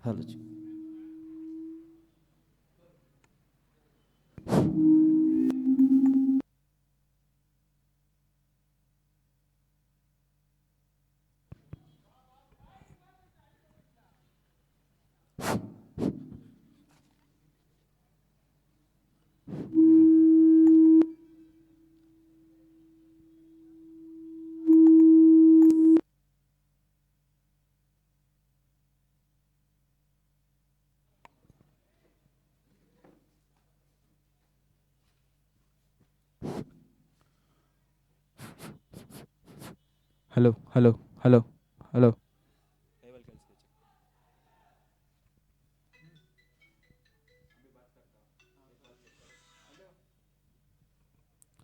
Hello hello hello hello hello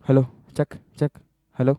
hello check check hello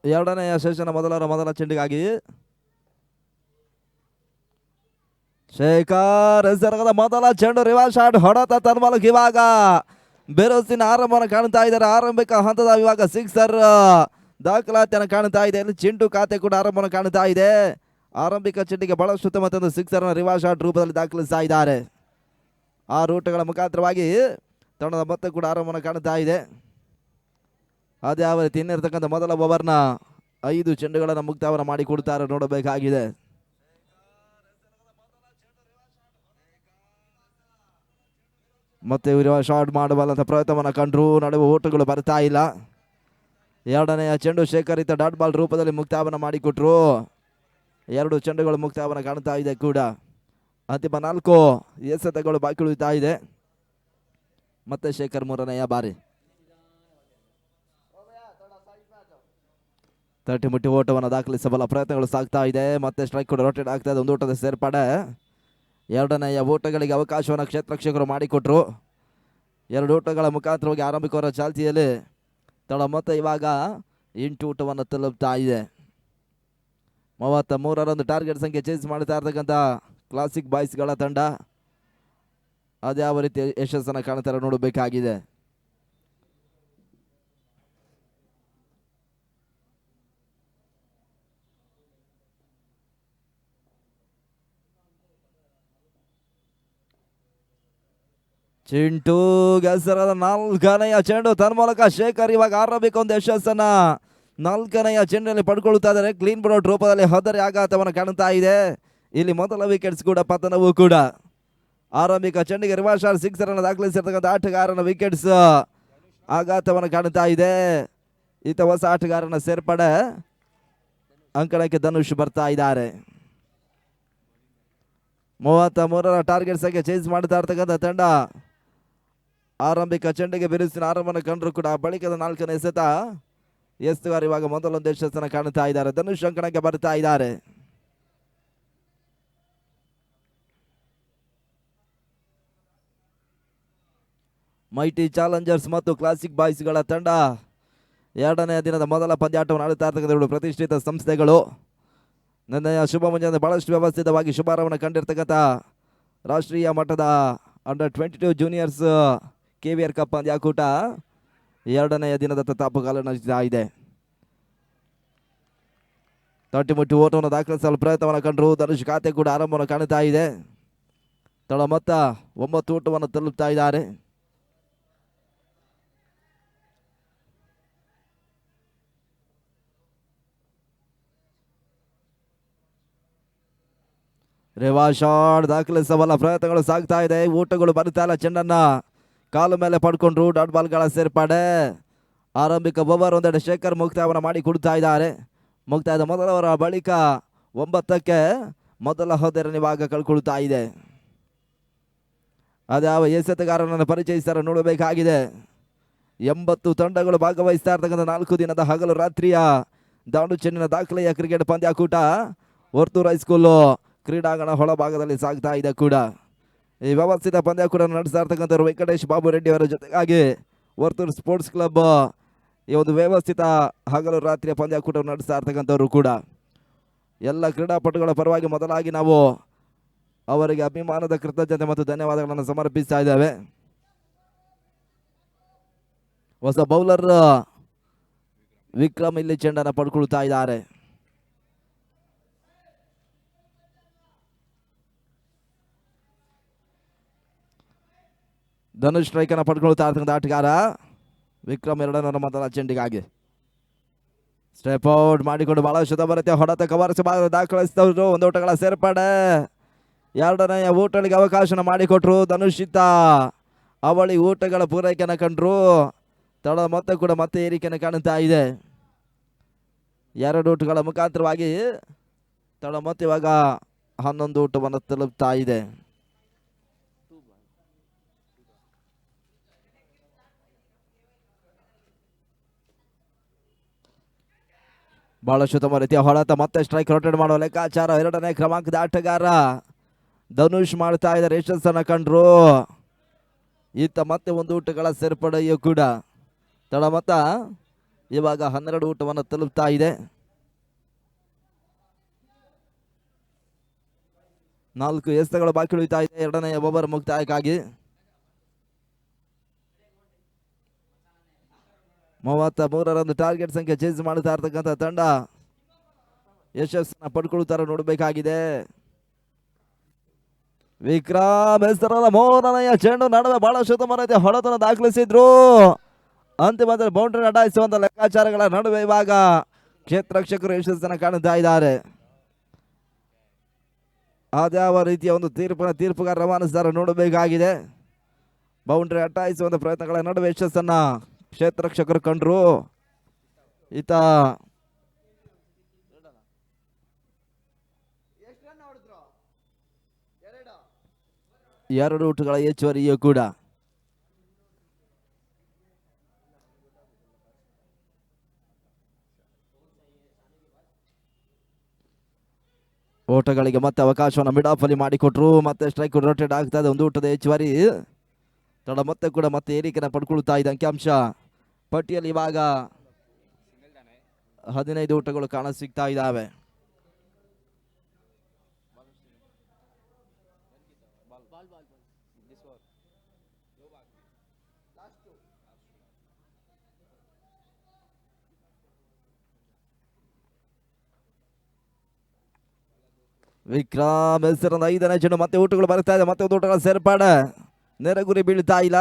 ಎರಡನೆಯ session ಮೊದಲ ಚೆಂಡಿಗಾಗಿ ಶೇಖರ್ ಸರ್ಗದ ಮೊದಲ ಚೆಂಡು ರಿವರ್ಸ್ ಶಾಟ್ ಹೊಡೆತ ತನ್ಮಲಕ್ ಇವಾಗ ಬೆರೋಸಿನ ಆರಂಭವನ್ನು ಕಾಣ್ತಾ ಇದ್ದಾರೆ. ಆರಂಭಿಕ ಹಂತದ ಇವಾಗ ಸಿಕ್ಸರ್ ದಾಖಲಾತಿಯನ್ನು ಕಾಣ್ತಾ ಇದೆ. ಇಲ್ಲಿ ಚಿಂಟು ಖಾತೆ ಕೂಡ ಆರಂಭವನ್ನು ಕಾಣ್ತಾ ಇದೆ. ಆರಂಭಿಕ ಚೆಂಡಿಗೆ ಬಹಳಷ್ಟು ಉತ್ತಮ ಸಿಕ್ಸರ್ ರಿವರ್ಸ್ ಶಾಟ್ ರೂಪದಲ್ಲಿ ದಾಖಲಿಸ್ತಾ ಇದ್ದಾರೆ. ಆ ರೂಟ್ಗಳ ಮುಖಾಂತರವಾಗಿ ತಂಡದ ಮತ್ತೆ ಕೂಡ ಆರಂಭವನ್ನು ಕಾಣ್ತಾ ಇದೆ. ಅದೇ ಯಾವ ರೀತಿ ಇನ್ನಿರ್ತಕ್ಕಂಥ ಮೊದಲ ಓವರ್ನ 5 ಚೆಂಡುಗಳನ್ನು ಮುಕ್ತಾಯವನ್ನು ಮಾಡಿಕೊಡ್ತಾರೆ ನೋಡಬೇಕಾಗಿದೆ. ಮತ್ತೆ ಇವರು ಶಾಟ್ ಮಾಡಬಲ್ಲಂತ ಪ್ರಯತ್ನವನ್ನು ಕಂಡ್ರು, ನಡುವೆ ಓಟಗಳು ಬರ್ತಾ ಇಲ್ಲ. ಎರಡನೆಯ ಚೆಂಡು ಶೇಖರಿತ ಡಾಟ್ ಬಾಲ್ ರೂಪದಲ್ಲಿ ಮುಕ್ತಾಯವನ್ನು ಮಾಡಿಕೊಟ್ರು. 2 ಚೆಂಡುಗಳು ಮುಕ್ತಾಯವನ್ನು ಕಾಣ್ತಾ ಇದೆ ಕೂಡ. ಅಂತಿಮ 4 ಎಸೆತಗಳು ಬಾಕಿ ಉಳಿತಾ ಇದೆ. ಮತ್ತೆ ಶೇಖರ್ ಮೂರನೆಯ ಬಾರಿ ತಟ್ಟಿ ಮುಟ್ಟಿ ಓಟವನ್ನು ದಾಖಲಿಸಬಲ್ಲ ಪ್ರಯತ್ನಗಳು ಸಾಗ್ತಾ ಇದೆ. ಮತ್ತೆ ಸ್ಟ್ರೈಕ್ ಕೂಡ ರೊಟೇಟ್ ಆಗ್ತಾ ಇದೆ. ಒಂದು ಓಟದ ಸೇರ್ಪಡೆ. ಎರಡನೆಯ ಓಟಗಳಿಗೆ ಅವಕಾಶವನ್ನು ಕ್ಷೇತ್ರಕ್ಷಕರು ಮಾಡಿಕೊಟ್ರು. 2 ಓಟಗಳ ಮುಖಾಂತರವಾಗಿ ಆರಂಭಿಕರ ಚಾಲ್ತಿಯಲ್ಲಿ ತಡ ಮತ್ತೆ ಇವಾಗ 8 ಓಟವನ್ನು ತಲುಪ್ತಾ ಇದೆ. 33 ಟಾರ್ಗೆಟ್ ಸಂಖ್ಯೆ ಚೇಸ್ ಮಾಡ್ತಾ ಇರ್ತಕ್ಕಂಥ ಕ್ಲಾಸಿಕ್ ಬಾಯ್ಸ್ಗಳ ತಂಡ ಅದ್ಯಾವ ರೀತಿ ಯಶಸ್ಸನ್ನು ಕಾಣ್ತಾರೆ ನೋಡಬೇಕಾಗಿದೆ. ಚಿಂಟು ಹೆಸರಾದ ನಾಲ್ಕನೆಯ ಚೆಂಡು ತನ್ಮೂಲಕ ಶೇಖರ್ ಇವಾಗ ಆರಂಭಿಕ ಒಂದು ಯಶಸ್ಸನ್ನ ನಾಲ್ಕನೆಯ ಚೆಂಡಿನಲ್ಲಿ ಪಡ್ಕೊಳ್ತಾ ಇದ್ದಾರೆ. ಕ್ಲೀನ್ ಬೌಲ್ಡ್ ರೂಪದಲ್ಲಿ ಹದರಿ ಆಘಾತವನ್ನು ಕಾಣುತ್ತಾ ಇದೆ. ಇಲ್ಲಿ ಮೊದಲ ವಿಕೆಟ್ಸ್ ಕೂಡ ಪತನವೂ ಕೂಡ. ಆರಂಭಿಕ ಚೆಂಡಿಗೆ ರಿವರ್ಸ್ ಶಾಟ್ ಸಿಕ್ಸರ್ ಅನ್ನು ದಾಖಲಿಸಿರ್ತಕ್ಕಂಥ ಆಟಗಾರನ ವಿಕೆಟ್ಸ್ ಆಘಾತವನ್ನು ಕಾಣುತ್ತಾ ಇದೆ. ಈತ ಹೊಸ ಆಟಗಾರನ ಸೇರ್ಪಡೆ ಅಂಕಣಕ್ಕೆ ಧನುಷ್ ಬರ್ತಾ ಇದ್ದಾರೆ. 33ರ ಟಾರ್ಗೆಟ್ ಸಂಖ್ಯೆ ಚೇಂಜ್ ಮಾಡ್ತಾ ಇರ್ತಕ್ಕಂಥ ತಂಡ ಆರಂಭಿಕ ಚೆಂಡಿಗೆ ಬಿರುಸಿನ ಆರಂಭವನ್ನು ಕಂಡರೂ ಕೂಡ ಬಳಿಕದ 4ನೇ ಎಸೆತ ಎಸ್ತುಗಾರ ಇವಾಗ ಮೊದಲೊಂದು ಯಶಸ್ಸನ್ನು ಕಾಣುತ್ತಾ ಇದ್ದಾರೆ. ಧನುಷ್ ಅಂಕಣಕ್ಕೆ ಬರ್ತಾ ಇದ್ದಾರೆ. ಮೈಟಿ ಚಾಲೆಂಜರ್ಸ್ ಮತ್ತು ಕ್ಲಾಸಿಕ್ ಬಾಯ್ಸ್ಗಳ ತಂಡ ಎರಡನೇ ದಿನದ ಮೊದಲ ಪಂದ್ಯಾಟವನ್ನು ಆಡುತ್ತಾ ಇರ್ತಕ್ಕಂಥ ಪ್ರತಿಷ್ಠಿತ ಸಂಸ್ಥೆಗಳು. ನಿನ್ನೆಯ ಶುಭ ಮುಂಜಾನೆ ಬಹಳಷ್ಟು ವ್ಯವಸ್ಥಿತವಾಗಿ ಶುಭಾರಂಭವನ್ನು ಕಂಡಿರ್ತಕ್ಕಂಥ ರಾಷ್ಟ್ರೀಯ ಮಟ್ಟದ ಅಂಡರ್-22 ಜೂನಿಯರ್ಸ್ KVR ಕಪ್ ಪಂದ್ಯಾಕೂಟ ಎರಡನೆಯ ದಿನದ ತಾಪುಗಾಲ ನಡೆಸ್ತಾ ಇದೆ. ತಟ್ಟಿಮುಟ್ಟಿ ಓಟವನ್ನು ದಾಖಲಿಸಲು ಪ್ರಯತ್ನವನ್ನು ಕಂಡರು. ಧನುಷ್ ಖಾತೆ ಕೂಡ ಆರಂಭವನ್ನು ಕಾಣುತ್ತಾ ಇದೆ. ತಳ ಮೊತ್ತ 9 ಓಟವನ್ನು ತಲುಪ್ತಾ ಇದ್ದಾರೆ. ರಿವರ್ಸ್ ಶಾಟ್ ದಾಖಲಿಸಬಲ್ಲ ಪ್ರಯತ್ನಗಳು ಸಾಗ್ತಾ ಇದೆ. ಊಟಗಳು ಬರ್ತಾ ಇಲ್ಲ. ಚೆಂಡನ್ನ ಕಾಲು ಮೇಲೆ ಪಡ್ಕೊಂಡ್ರು. ಡಾಟ್ ಬಾಲ್ಗಳ ಸೇರ್ಪಡೆ. ಆರಂಭಿಕ ಓವರ್ ಒಂದೆಡೆ ಶೇಖರ್ ಮುಕ್ತಾಯವನ್ನು ಮಾಡಿ ಕೊಡ್ತಾ ಇದ್ದಾರೆ. ಮುಕ್ತಾಯದ ಮೊದಲವರ ಬಳಿಕ 9ಕ್ಕೆ ಮೊದಲ ಹೋದರನ್ನು ಇವಾಗ ಕಳ್ಕೊಳ್ತಾ ಇದೆ. ಅದ್ಯಾವ ಎಸೆತಗಾರನನ್ನು ಪರಿಚಯಿಸ್ತಾರೆ ನೋಡಬೇಕಾಗಿದೆ. 80 ತಂಡಗಳು ಭಾಗವಹಿಸ್ತಾ ಇರ್ತಕ್ಕಂಥ 4 ದಿನದ ಹಗಲು ರಾತ್ರಿಯ ದಾಂಡು ಚೆಂಡಿನ ದಾಖಲೆಯ ಕ್ರಿಕೆಟ್ ಪಂದ್ಯಾಕೂಟ ವರ್ತೂರ್ ಹೈಸ್ಕೂಲು ಕ್ರೀಡಾಂಗಣ ಹೊಳಭಾಗದಲ್ಲಿ ಸಾಗ್ತಾ ಇದೆ ಕೂಡ. ಈ ವ್ಯವಸ್ಥಿತ ಪಂದ್ಯಾಕೂಟ ನಡೆಸ್ತಾ ಇರ್ತಕ್ಕಂಥವ್ರು ವೆಂಕಟೇಶ್ ಬಾಬು ರೆಡ್ಡಿ ಅವರ ಜೊತೆಗಾಗಿ ವರ್ತೂರ್ ಸ್ಪೋರ್ಟ್ಸ್ ಕ್ಲಬ್ ಈ ಒಂದು ವ್ಯವಸ್ಥಿತ ಹಗಲು ರಾತ್ರಿಯ ಪಂದ್ಯಾಕೂಟವನ್ನು ನಡೆಸ್ತಾ ಇರ್ತಕ್ಕಂಥವ್ರು ಕೂಡ. ಎಲ್ಲ ಕ್ರೀಡಾಪಟುಗಳ ಪರವಾಗಿ ಮೊದಲಾಗಿ ನಾವು ಅವರಿಗೆ ಅಭಿಮಾನದ ಕೃತಜ್ಞತೆ ಮತ್ತು ಧನ್ಯವಾದಗಳನ್ನು ಸಮರ್ಪಿಸ್ತಾ ಇದ್ದೇವೆ. ಹೊಸ ಬೌಲರ್ ವಿಕ್ರಮ್ ಇಲ್ಲಿ ಚೆಂಡನ್ನು ಪಡ್ಕೊಳ್ತಾ ಇದ್ದಾರೆ. ಧನುಷ್ ಸ್ಟ್ರೈಕ್ ಅನ್ನು ಪಡ್ಕೊಳ್ತಾ ಇರ್ತಕ್ಕಂಥ ಆಟಗಾರ ವಿಕ್ರಮ್ ಎರಡನೇ ಮೊದಲ ಚೆಂಡಿಗಾಗಿ ಸ್ಟೆಪ್ ಔಟ್ ಮಾಡಿಕೊಂಡು ಬಹಳ ಶುದ್ಧ ಬರುತ್ತೆ. ಹೊಡೆತ ಕವರ್ಸ್ ದಾಖಲಿಸಿದವರು 1 ಓಟಗಳ ಸೇರ್ಪಡೆ. ಎರಡನೆಯ ಊಟಗಳಿಗೆ ಅವಕಾಶನ ಮಾಡಿಕೊಟ್ರು. ಧನುಷ್ ಇತ್ತ ಅವಳಿ ಊಟಗಳ ಪೂರೈಕೆಯನ್ನು ಕಂಡ್ರು. ತಡ ಮೊತ್ತ ಕೂಡ ಮತ್ತೆ ಏರಿಕೆಯನ್ನು ಕಾಣುತ್ತಾ ಇದೆ. 2 ಊಟಗಳ ಮುಖಾಂತರವಾಗಿ ತಡ ಮೊತ್ತ ಇವಾಗ 11 ಊಟವನ್ನು ತಲುಪ್ತಾ ಇದೆ. ಬಹಳ ಉತ್ತಮ ರೀತಿಯ ಹೊಡೆತ. ಮತ್ತೆ ಸ್ಟ್ರೈಕ್ ರೊಟೇಟ್ ಮಾಡುವ ಲೆಕ್ಕಾಚಾರ. 2ನೇ ಕ್ರಮಾಂಕದ ಆಟಗಾರ ಧನುಷ್ ಮಾಡ್ತಾ ಇದ್ದಾರೆ. ಯಶಸ್ಸನ್ನು ಕಂಡ್ರು. ಈತ ಮತ್ತೆ 1 ಊಟಗಳ ಸೇರ್ಪಡೆಯೂ ಕೂಡ. ತಡ ಮೊತ್ತ ಇವಾಗ 12 ಊಟವನ್ನು ತಲುಪ್ತಾ ಇದೆ. 4 ಎಸೆತಗಳು ಬಾಕಿ ಉಳಿತಾ ಇದೆ 2ನೇ ಓವರ್ ಮುಕ್ತಾಯಕ್ಕಾಗಿ. 33ರ ಟಾರ್ಗೆಟ್ ಸಂಖ್ಯೆ ಚೇಂಜ್ ಮಾಡ್ತಾ ಇರ್ತಕ್ಕಂಥ ತಂಡ ಯಶಸ್ಸನ್ನು ಪಡ್ಕೊಳ್ತಾರೆ ನೋಡಬೇಕಾಗಿದೆ. ವಿಕ್ರಮ್ ಹೆಸರಾದ 3ನೆಯ ಚೆಂಡು ನಡುವೆ ಬಹಳಷ್ಟು ಉತ್ತಮ ರೀತಿಯ ಹೊಡೆತವನ್ನು ದಾಖಲಿಸಿದ್ರು. ಅಂತಿಮ ಬೌಂಡ್ರಿ ಅಡಾಯಿಸುವಂತ ಲೆಕ್ಕಾಚಾರಗಳ ನಡುವೆ ಇವಾಗ ಕ್ಷೇತ್ರ ರಕ್ಷಕರು ಯಶಸ್ಸನ್ನು ಕಾಣುತ್ತಾ ಇದ್ದಾರೆ. ಅದ್ಯಾವ ರೀತಿಯ ಒಂದು ತೀರ್ಪುಗಾರ ರವಾನಿಸಿದ್ದಾರೆ ನೋಡಬೇಕಾಗಿದೆ. ಬೌಂಡ್ರಿ ಅಟ್ಟಾಯಿಸುವಂತ ಪ್ರಯತ್ನಗಳ ನಡುವೆ ಯಶಸ್ಸನ್ನ ಕ್ಷೇತ್ರ ರಕ್ಷಕರು ಕಂಡ್ರು. ಈತ 2 ಊಟಗಳ ಹೆಚ್ಚುವರಿಯೂ ಕೂಡ. ಓಟಗಳಿಗೆ ಮತ್ತೆ ಅವಕಾಶವನ್ನು ಮಿಡ್ ಆಫ್ ಅಲ್ಲಿ ಮಾಡಿಕೊಟ್ರು. ಮತ್ತೆ ಸ್ಟ್ರೈಕ್ ರೊಟೇಟ್ ಆಗ್ತಾ ಇದೆ. 1 ಊಟದ ಹೆಚ್ಚುವರಿ. ತಡ ಮತ್ತೆ ಕೂಡ ಮತ್ತೆ ಏರಿಕೆನ ಪಡ್ಕೊಳ್ತಾ ಇದೆ ಅಂಕಿಅಂಶ ಪಟ್ಟಿಯಲ್ಲಿ. ಇವಾಗ 15 ಊಟಗಳು ಕಾಣ ಸಿಗ್ತಾ ಇದ್ದಾವೆ. ವಿಕ್ರಮ್ ಹೆಸರಿನ 5ನೇ ಚೆಂಡು ಮತ್ತೆ ಊಟಗಳು ಬರ್ತಾ ಇದೆ. ಮತ್ತೆ 1 ಊಟಗಳ ಸೇರ್ಪಾಡೆ. ನೆರೆಗುರಿ ಬೀಳ್ತಾ ಇಲ್ಲ.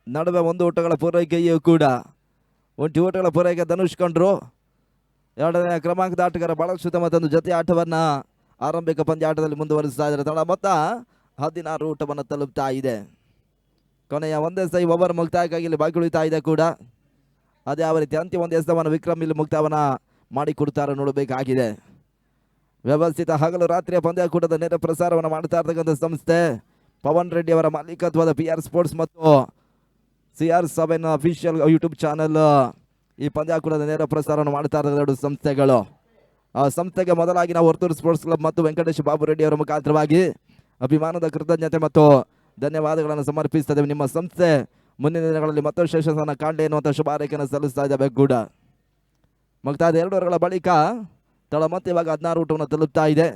ನಡುವೆ ಒಂದು ಓಟಗಳ ಪೂರೈಕೆಯೂ ಕೂಡ. ಒಂಟಿ ಓಟಗಳ ಪೂರೈಕೆ ಧನುಷ್ ಕಂಡ್ರು. ಎರಡನೇ ಕ್ರಮಾಂಕದ ಆಟಗಾರ ಬಹಳಷ್ಟು ಮತ್ತೊಂದು ಜೊತೆ ಆಟವನ್ನ ಆರಂಭಿಕ ಪಂದ್ಯಾಟದಲ್ಲಿ ಮುಂದುವರಿಸ್ತಾ ಇದ್ದಾರೆ. ತಂಡ ಮೊತ್ತ 16 ಓಟವನ್ನು ತಲುಪ್ತಾ ಇದೆ. ಕೊನೆಯ ಒಂದೇ ಸೈ ಓವರ್ ಮುಕ್ತಾಯಕ್ಕಾಗಿ ಇಲ್ಲಿ ಬಾಕಿ ಉಳಿತಾ ಇದೆ ಕೂಡ. ಅದೇ ಯಾವ ರೀತಿ ಅಂತಿಮ ಒಂದು ಎಸೆತವನ್ನು ವಿಕ್ರಮ್ ಇಲ್ಲಿ ಮುಕ್ತಾಯವನ್ನ ಮಾಡಿಕೊಡ್ತಾರೆ ನೋಡಬೇಕಾಗಿದೆ. ವ್ಯವಸ್ಥಿತ ಹಗಲು ರಾತ್ರಿಯ ಪಂದ್ಯಾಕೂಟದ ನೇರ ಪ್ರಸಾರವನ್ನು ಮಾಡ್ತಾ ಇರ್ತಕ್ಕಂಥ ಸಂಸ್ಥೆ ಪವನ್ ರೆಡ್ಡಿ ಅವರ ಮಾಲೀಕತ್ವದ PR ಸ್ಪೋರ್ಟ್ಸ್ ಮತ್ತು CR7 ಅಫಿಷಿಯಲ್ ಯೂಟ್ಯೂಬ್ ಚಾನಲ್ ಈ ಪಂದ್ಯಾಕೂಟದ ನೇರ ಪ್ರಸಾರವನ್ನು ಮಾಡ್ತಾ ಇರ್ತಕ್ಕಂಥ ಎರಡು ಸಂಸ್ಥೆಗಳು. ಆ ಸಂಸ್ಥೆಗೆ ಮೊದಲಾಗಿ ನಾವು ಹೊರ್ತೂರು ಸ್ಪೋರ್ಟ್ಸ್ ಕ್ಲಬ್ ಮತ್ತು ವೆಂಕಟೇಶ್ ಬಾಬು ರೆಡ್ಡಿ ಅವರ ಮುಖಾಂತರವಾಗಿ ಅಭಿಮಾನದ ಕೃತಜ್ಞತೆ ಮತ್ತು ಧನ್ಯವಾದಗಳನ್ನು ಸಮರ್ಪಿಸ್ತೇವೆ. ನಿಮ್ಮ ಸಂಸ್ಥೆ ಮುಂದಿನ ದಿನಗಳಲ್ಲಿ ಮತ್ತಷ್ಟು ಯಶಸ್ಸನ್ನು ಕಾಣಲಿ ಎನ್ನುವಂಥ ಶುಭ ಹಾರೈಕೆಯನ್ನು ಸಲ್ಲಿಸ್ತಾ ಇದ್ದೇವೆ ಕೂಡ. ಮುಕ್ತಾಯದ 2 ಓವರ್ಗಳ ಬಳಿಕ ತಳ ಮತ್ತೆ ಇವಾಗ 16 ಓಟವನ್ನು ತಲುಪ್ತಾ ಇದೆ.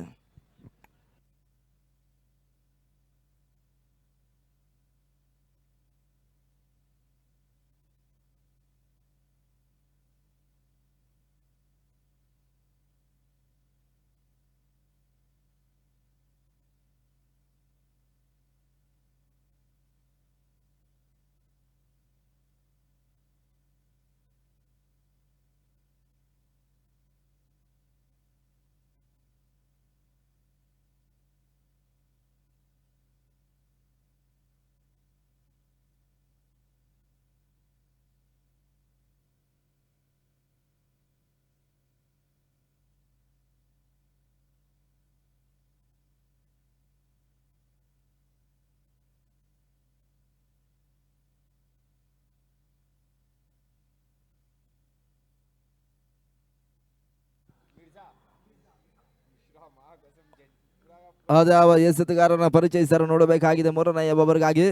ಅದಾವ ಎಸೆತಗಾರನ ಪರಿಚಯಿಸಲು ನೋಡಬೇಕಾಗಿದೆ. 3ನೇ ಓವರ್ಗಾಗಿ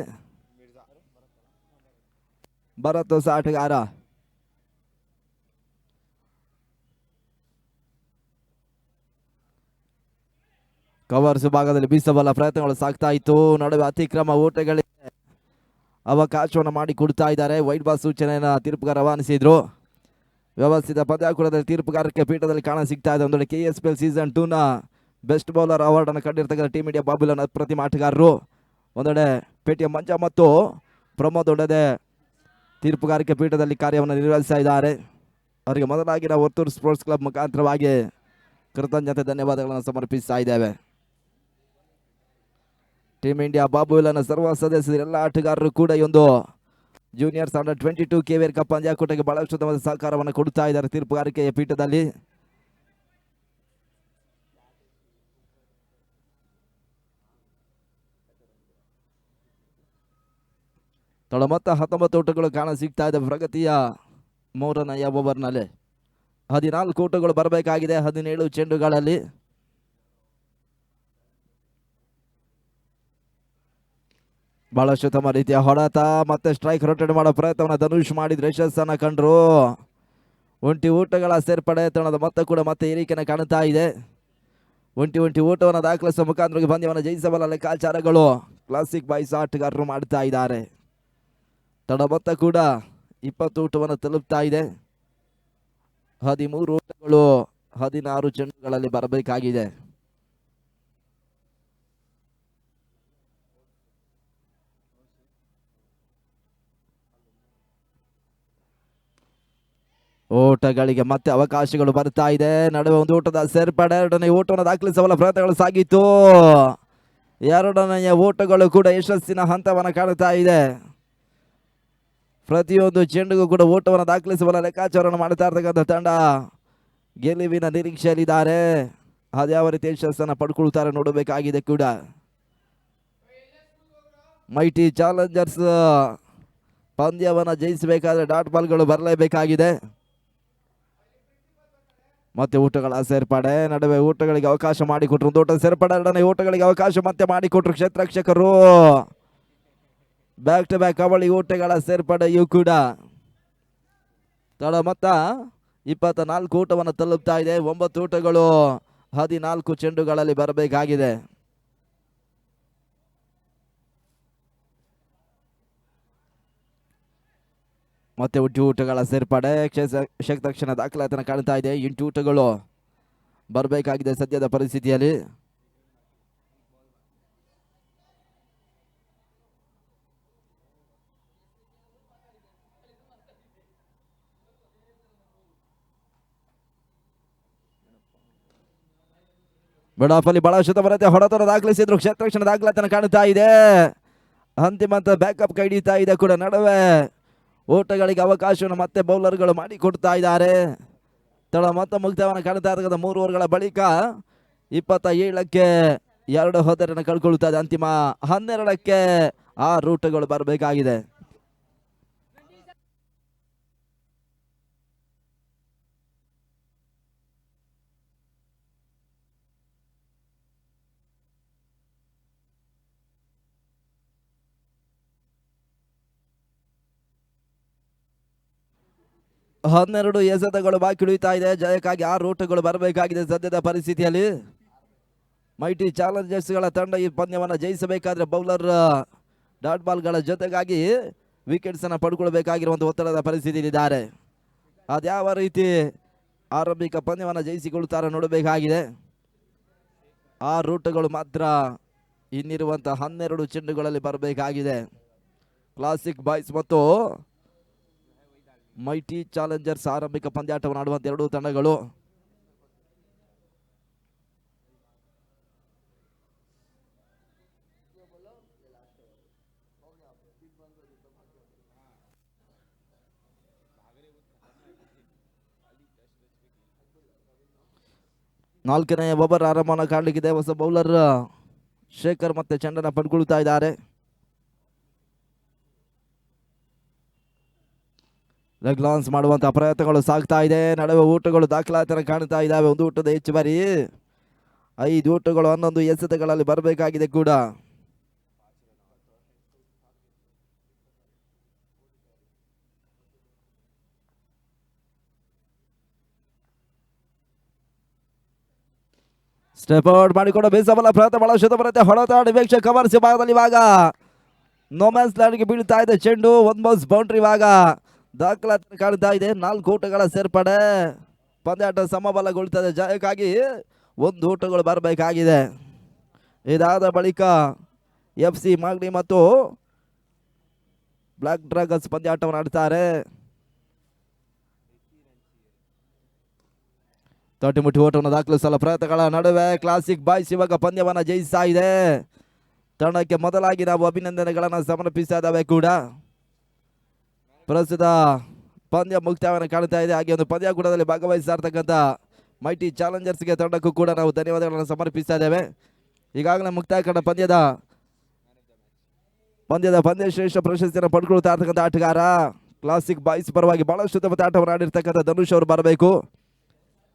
ಭರತ್ ಹೊಸ ಆಟಗಾರ. ಕವರ್ಸ್ ಭಾಗದಲ್ಲಿ ಬೀಸಬಲ್ಲ ಪ್ರಯತ್ನಗಳು ಸಾಗ್ತಾ ಇತ್ತು. ನಡುವೆ ಅತಿಕ್ರಮ ಓಟಗಳಿಗೆ ಅವಕಾಶವನ್ನು ಮಾಡಿ ಕೊಡ್ತಾ ಇದ್ದಾರೆ. ವೈಟ್ ಬಾಲ್ ಸೂಚನೆಯನ್ನು ತೀರ್ಪುಗಾರ ರವಾನಿಸಿದ್ರು. ವ್ಯವಸ್ಥಿತ ಪಂದ್ಯಾಕೂಟದಲ್ಲಿ ತೀರ್ಪುಗಾರಕ್ಕೆ ಪೀಠದಲ್ಲಿ ಕಾಣ ಸಿಗ್ತಾ ಇದೆ. ಒಂದೊಂದು KSPL ಸೀಸನ್ 2ನ ಬೆಸ್ಟ್ ಬೌಲರ್ ಅವಾರ್ಡ್ ಅನ್ನು ಕಂಡಿರ್ತಕ್ಕಂಥ ಟೀಮ್ ಇಂಡಿಯಾ ಬಾಬುಲನ್ ಅಪ್ರತಿಮ ಆಟಗಾರರು. ಒಂದೆಡೆ ಪೇಟಿಎಂ ಮಂಜ ಮತ್ತು ಪ್ರಮೋದ್ ಒಡೆದೆ ತೀರ್ಪುಗಾರಿಕೆ ಪೀಠದಲ್ಲಿ ಕಾರ್ಯವನ್ನು ನಿರ್ವಹಿಸ್ತಾ ಇದ್ದಾರೆ. ಅವರಿಗೆ ಮೊದಲಾಗಿ ನಾವು ಹೊರ್ತೂರು ಸ್ಪೋರ್ಟ್ಸ್ ಕ್ಲಬ್ ಮುಖಾಂತರವಾಗಿ ಕೃತಜ್ಞತೆ ಧನ್ಯವಾದಗಳನ್ನು ಸಮರ್ಪಿಸ್ತಾ ಇದ್ದೇವೆ. ಟೀಮ್ ಇಂಡಿಯಾ ಬಾಬುಲನ ಸರ್ವ ಸದಸ್ಯರು ಎಲ್ಲ ಆಟಗಾರರು ಕೂಡ ಈ ಒಂದು ಜೂನಿಯರ್ಸ್ ಅಂಡರ್ 22 KVR ಕಪ್ ಪಂದ್ಯಾಕೂಟಕ್ಕೆ ಬಹಳಷ್ಟು ತಮ್ಮ ಸಹಕಾರವನ್ನು ಕೊಡ್ತಾ ಇದ್ದಾರೆ ತೀರ್ಪುಗಾರಿಕೆಯ ಪೀಠದಲ್ಲಿ. ತಳ ಮೊತ್ತ 19 ಓಟಗಳು ಕಾಣ ಸಿಗ್ತಾ ಇದೆ ಪ್ರಗತಿಯ 3ನೇ ಓವರ್ನಲ್ಲಿ. 14 ಓಟಗಳು ಬರಬೇಕಾಗಿದೆ 17 ಚೆಂಡುಗಳಲ್ಲಿ. ಬಹಳಷ್ಟು ತಮ್ಮ ರೀತಿಯ ಹೊಡೆತ ಮತ್ತೆ ಸ್ಟ್ರೈಕ್ ರೊಟೇಟ್ ಮಾಡೋ ಪ್ರಯತ್ನವನ್ನು ಧನುಷ್ ಮಾಡಿದ್ರೆ ಯಶಸ್ಸನ್ನು ಕಂಡ್ರು. ಒಂಟಿ ಓಟಗಳ ಸೇರ್ಪಡೆ ತಣದ ಮೊತ್ತ ಕೂಡ ಮತ್ತೆ ಏರಿಕೆಯನ್ನು ಕಾಣುತ್ತಾ ಇದೆ. ಒಂಟಿ ಓಟವನ್ನು ದಾಖಲಿಸುವ ಮುಖಾಂತರ ಪಂದ್ಯವನ್ನು ಜಯಿಸಬಲ್ಲ ಲೆಕ್ಕಾಚಾರಗಳು ಕ್ಲಾಸಿಕ್ ಬಾಯ್ಸ್ ಆಟಗಾರರು ಮಾಡ್ತಾ ಇದ್ದಾರೆ. ತಡ ಮೊತ್ತ ಕೂಡ 20 ಓಟವನ್ನು ತಲುಪ್ತಾ ಇದೆ. 13 ಓಟಗಳು 16 ಚೆಂಡುಗಳಲ್ಲಿ ಬರಬೇಕಾಗಿದೆ. ಓಟಗಳಿಗೆ ಮತ್ತೆ ಅವಕಾಶಗಳು ಬರ್ತಾ ಇದೆ. ನಡುವೆ ಒಂದು ಓಟದ ಸೇರ್ಪಡೆ. 2ನೇ ಓಟವನ್ನು ದಾಖಲಿಸಬಲ್ಲ ಪ್ರಯತ್ನಗಳು ಸಾಗಿತ್ತು. 2ನೇ ಓಟಗಳು ಕೂಡ ಯಶಸ್ಸಿನ ಹಂತವನ್ನು ಕಾಣುತ್ತಾ ಇದೆ. ಪ್ರತಿಯೊಂದು ಚೆಂಡಿಗೂ ಕೂಡ ಓಟವನ್ನು ದಾಖಲಿಸಬಲ್ಲ ಲೆಕ್ಕಾಚಾರವನ್ನು ಮಾಡ್ತಾ ಇರ್ತಕ್ಕಂಥ ತಂಡ ಗೆಲುವಿನ ನಿರೀಕ್ಷೆಯಲ್ಲಿದ್ದಾರೆ. ಅದ್ಯಾವ ರೀತಿ ಯಶಸ್ಸನ್ನು ಪಡ್ಕೊಳ್ತಾರೆ ನೋಡಬೇಕಾಗಿದೆ ಕೂಡ. ಮೈಟಿ ಚಾಲೆಂಜರ್ಸ್ ಪಂದ್ಯವನ್ನು ಜಯಿಸಬೇಕಾದ್ರೆ ಡಾಟ್ ಬಾಲ್ಗಳು ಬರಲೇಬೇಕಾಗಿದೆ. ಮತ್ತೆ ಓಟಗಳ ಸೇರ್ಪಡೆ. ನಡುವೆ ಓಟಗಳಿಗೆ ಅವಕಾಶ ಮಾಡಿಕೊಟ್ರು. ಒಂದು ಓಟ ಸೇರ್ಪಡೆ. 2ನೇ ಓಟಗಳಿಗೆ ಅವಕಾಶ ಮತ್ತೆ ಮಾಡಿಕೊಟ್ರು ಕ್ಷೇತ್ರರಕ್ಷಕರು. ಬ್ಯಾಕ್ ಟು ಬ್ಯಾಕ್ ಕಬಡ್ಡಿ ಓಟಗಳ ಸೇರ್ಪಡೆಯೂ ಕೂಡ. ತಡ ಮೊತ್ತ 24 ಓಟವನ್ನು ತಲುಪ್ತಾ ಇದೆ. 9 ಓಟಗಳು 14 ಚೆಂಡುಗಳಲ್ಲಿ ಬರಬೇಕಾಗಿದೆ. ಮತ್ತೆ ಊಟಗಳ ಸೇರ್ಪಡೆ. ತಕ್ಷಣ ದಾಖಲಾತಿಯನ್ನು ಕಾಣ್ತಾ ಇದೆ. 8 ಊಟಗಳು ಬರಬೇಕಾಗಿದೆ ಸದ್ಯದ ಪರಿಸ್ಥಿತಿಯಲ್ಲಿ. ಮಿಡ್ ಆಫ್ ಅಲ್ಲಿ ಬಹಳ ಶುದ್ಧ ಬರುತ್ತೆ, ಹೊಡೆತನ ದಾಖಲಿಸಿದ್ರು, ಕ್ಷೇತ್ರಕ್ಷಣ ದಾಖಲಾತಿನ ಕಾಣುತ್ತಾ ಇದೆ. ಅಂತಿಮ ಬ್ಯಾಕಪ್ ಕೈ ಹಿಡಿತಾ ಇದೆ ಕೂಡ. ನಡುವೆ ಓಟಗಳಿಗೆ ಅವಕಾಶವನ್ನು ಮತ್ತೆ ಬೌಲರ್ಗಳು ಮಾಡಿಕೊಡ್ತಾ ಇದ್ದಾರೆ. ತಳ ಮೊತ್ತ ಮುಕ್ತವನ್ನು ಕಾಣುತ್ತಾ ಇರ್ತಕ್ಕಂಥ 3 ಓವರ್ಗಳ ಬಳಿಕ 27ಕ್ಕೆ 2 ಹೋದರನ್ನು ಕಳ್ಕೊಳ್ತಾ ಇದೆ. ಅಂತಿಮ 12ಕ್ಕೆ ಆ ರೂಟ್ಗಳು ಬರಬೇಕಾಗಿದೆ. ಹನ್ನೆರಡು ಎಸೆತಗಳು ಬಾಕಿ ಉಳಿತಾ ಇದೆ. ಜಯಕ್ಕಾಗಿ 6 ರೂಟ್ಗಳು ಬರಬೇಕಾಗಿದೆ ಸದ್ಯದ ಪರಿಸ್ಥಿತಿಯಲ್ಲಿ. ಮೈಟಿ ಚಾಲೆಂಜರ್ಸ್ಗಳ ತಂಡ ಈ ಪಂದ್ಯವನ್ನು ಜಯಿಸಬೇಕಾದ್ರೆ ಬೌಲರ್ ಡಾಟ್ ಬಾಲ್ಗಳ ಜೊತೆಗಾಗಿ ವಿಕೆಟ್ಸ್ ಅನ್ನು ಪಡ್ಕೊಳ್ಬೇಕಾಗಿರುವಂಥ ಒತ್ತಡದ ಪರಿಸ್ಥಿತಿಯಲ್ಲಿದ್ದಾರೆ. ಅದ್ಯಾವ ರೀತಿ ಆರಂಭಿಕ ಪಂದ್ಯವನ್ನು ಜಯಿಸಿಕೊಳ್ತಾರೆ ನೋಡಬೇಕಾಗಿದೆ. 6 ರೂಟ್ಗಳು ಮಾತ್ರ ಇನ್ನಿರುವಂಥ 12 ಚೆಂಡುಗಳಲ್ಲಿ ಬರಬೇಕಾಗಿದೆ. ಕ್ಲಾಸಿಕ್ ಬಾಯ್ಸ್ ಮತ್ತು ಮೈಟಿ ಚಾಲೆಂಜರ್ಸ್ ಆರಂಭಿಕ ಪಂದ್ಯಾಟವನ್ನು ಆಡುವಂಥ 2 ತಂಡಗಳು. ನಾಲ್ಕನೇ ಓವರ್ ಆರಂಭವನ್ನು ಕಾಣಲಿಕ್ಕಿದೆ. ಹೊಸ ಬೌಲರ್ ಶೇಖರ್ ಮತ್ತೆ ಚೆಂಡನ್ನು ಪಡ್ಕೊಳ್ತಾ ಇದ್ದಾರೆ. ಲೆಗ್ ಲಾನ್ಸ್ ಮಾಡುವಂತಹ ಪ್ರಯತ್ನಗಳು ಸಾಗ್ತಾ ಇದೆ. ನಡುವೆ ಊಟಗಳು ದಾಖಲಾತಿಯನ್ನು ಕಾಣ್ತಾ ಇದ್ದಾವೆ. 1 ಊಟದ ಹೆಚ್ಚುವರಿ 5 ಊಟಗಳು 11 ಎಸೆತಗಳಲ್ಲಿ ಬರಬೇಕಾಗಿದೆ ಕೂಡ. ಸ್ಟೆಪ್ ಔಟ್ ಮಾಡಿಕೊಂಡು ಬೇಸಬಲ ಪ್ರಯತ್ನ ಬಹಳ ಶುದ್ಧ ಬರುತ್ತೆ. ಹೊಡೆತಾಡಿ ವೀಕ್ಷಕ ಕವರ್ಸಿ ಭಾಗದಲ್ಲಿ ಇವಾಗ ನೋಮ್ಯಾನ್ಸ್ ಲ್ಯಾಂಡ್ಗೆ ಬೀಳ್ತಾ ಇದೆ ಚೆಂಡು. 1 ಬೌನ್ಸ್ ಬೌಂಡ್ರಿ ಇವಾಗ ದಾಖಲಾತಿ ಕಾಣ್ತಾ ಇದೆ. 4 ಊಟಗಳ ಸೇರ್ಪಡೆ. ಪಂದ್ಯಾಟ ಸಮಬಲಗೊಳ್ತದೆ. ಜಯಕ್ಕಾಗಿ 1 ಊಟಗಳು ಬರಬೇಕಾಗಿದೆ. ಇದಾದ ಬಳಿಕ FC ಮಾಗಡಿ ಮತ್ತು ಬ್ಲಾಕ್ ಡ್ರಾಗನ್ಸ್ ಪಂದ್ಯಾಟವನ್ನು ಆಡ್ತಾರೆ. ತೊಟ್ಟಿಮುಟ್ಟಿ ಓಟವನ್ನು ದಾಖಲಿಸಲು ಪ್ರಯತ್ನಗಳ ನಡುವೆ ಕ್ಲಾಸಿಕ್ ಬಾಯ್ಸ್ ಇವಾಗ ಪಂದ್ಯವನ್ನು ಜಯಿಸ್ತಾ ಇದೆ. ತಂಡಕ್ಕೆ ಮೊದಲಾಗಿ ನಾವು ಅಭಿನಂದನೆಗಳನ್ನು ಸಮರ್ಪಿಸ್ತಾ ಇದ್ದಾವೆ ಕೂಡ. ಪ್ರಸ್ತುತ ಪಂದ್ಯ ಮುಕ್ತಾಯವನ್ನು ಕಾಣ್ತಾ ಇದೆ. ಹಾಗೆ ಒಂದು ಪಂದ್ಯ ಕೂಟದಲ್ಲಿ ಭಾಗವಹಿಸ್ತಾ ಇರ್ತಕ್ಕಂಥ ಮೈಟಿ ಚಾಲೆಂಜರ್ಸ್ಗೆ ತಂಡಕ್ಕೂ ಕೂಡ ನಾವು ಧನ್ಯವಾದಗಳನ್ನು ಸಮರ್ಪಿಸ್ತಾ ಇದ್ದೇವೆ. ಈಗಾಗಲೇ ಮುಕ್ತಾಯ ಕಂಡ ಪಂದ್ಯದ ಪಂದ್ಯ ಶ್ರೇಷ್ಠ ಪ್ರಶಸ್ತಿಯನ್ನು ಪಡ್ಕೊಳ್ತಾ ಇರ್ತಕ್ಕಂಥ ಆಟಗಾರ ಕ್ಲಾಸಿಕ್ ಬಾಯ್ಸ್ ಪರವಾಗಿ ಬಹಳಷ್ಟು ಉತ್ತಮ ಆಟವನ್ನು ಆಡಿರ್ತಕ್ಕಂಥ ಧನುಷ್ ಅವರು ಬರಬೇಕು.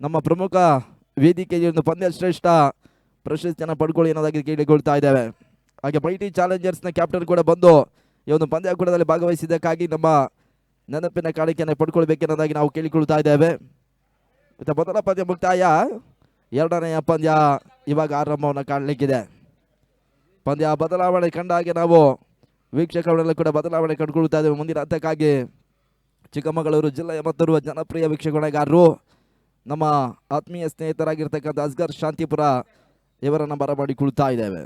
ನಮ್ಮ ಪ್ರಮುಖ ವೇದಿಕೆಯಲ್ಲಿ ಒಂದು ಪಂದ್ಯ ಶ್ರೇಷ್ಠ ಪ್ರಶಸ್ತಿಯನ್ನು ಪಡ್ಕೊಳ್ಳಿ ಅನ್ನೋದಾಗಿ ಕೇಳಿಕೊಳ್ತಾ ಇದ್ದೇವೆ. ಹಾಗೆ ಮೈಟಿ ಚಾಲೆಂಜರ್ಸ್ನ ಕ್ಯಾಪ್ಟನ್ ಕೂಡ ಬಂದು ಈ ಒಂದು ಪಂದ್ಯ ಕೂಟದಲ್ಲಿ ಭಾಗವಹಿಸಿದ್ದಕ್ಕಾಗಿ ನಮ್ಮ ನೆನಪಿನ ಕಾಣಿಕೆಯನ್ನು ಪಡ್ಕೊಳ್ಬೇಕೆನ್ನೋದಾಗಿ ನಾವು ಕೇಳಿಕೊಳ್ತಾ ಇದ್ದೇವೆ. ಮತ್ತು ಮೊದಲ ಪಂದ್ಯ ಮುಕ್ತಾಯ, 2ನೆಯ ಪಂದ್ಯ ಇವಾಗ ಆರಂಭವನ್ನು ಕಾಣಲಿಕ್ಕಿದೆ. ಪಂದ್ಯ ಬದಲಾವಣೆ ಕಂಡ ಹಾಗೆ ನಾವು ವೀಕ್ಷಕರಲ್ಲೂ ಕೂಡ ಬದಲಾವಣೆ ಕಂಡುಕೊಳ್ತಾ ಇದ್ದೇವೆ. ಮುಂದಿನ ಹಂತಕ್ಕಾಗಿ ಚಿಕ್ಕಮಗಳೂರು ಜಿಲ್ಲೆಯ ಮತ್ತೋರ್ವ ಜನಪ್ರಿಯ ವೀಕ್ಷಕಗಾರರು ನಮ್ಮ ಆತ್ಮೀಯ ಸ್ನೇಹಿತರಾಗಿರ್ತಕ್ಕಂಥ ಅಸ್ಗರ್ ಶಾಂತಿಪುರ ಇವರನ್ನು ಬರಮಾಡಿಕೊಳ್ತಾ ಇದ್ದೇವೆ.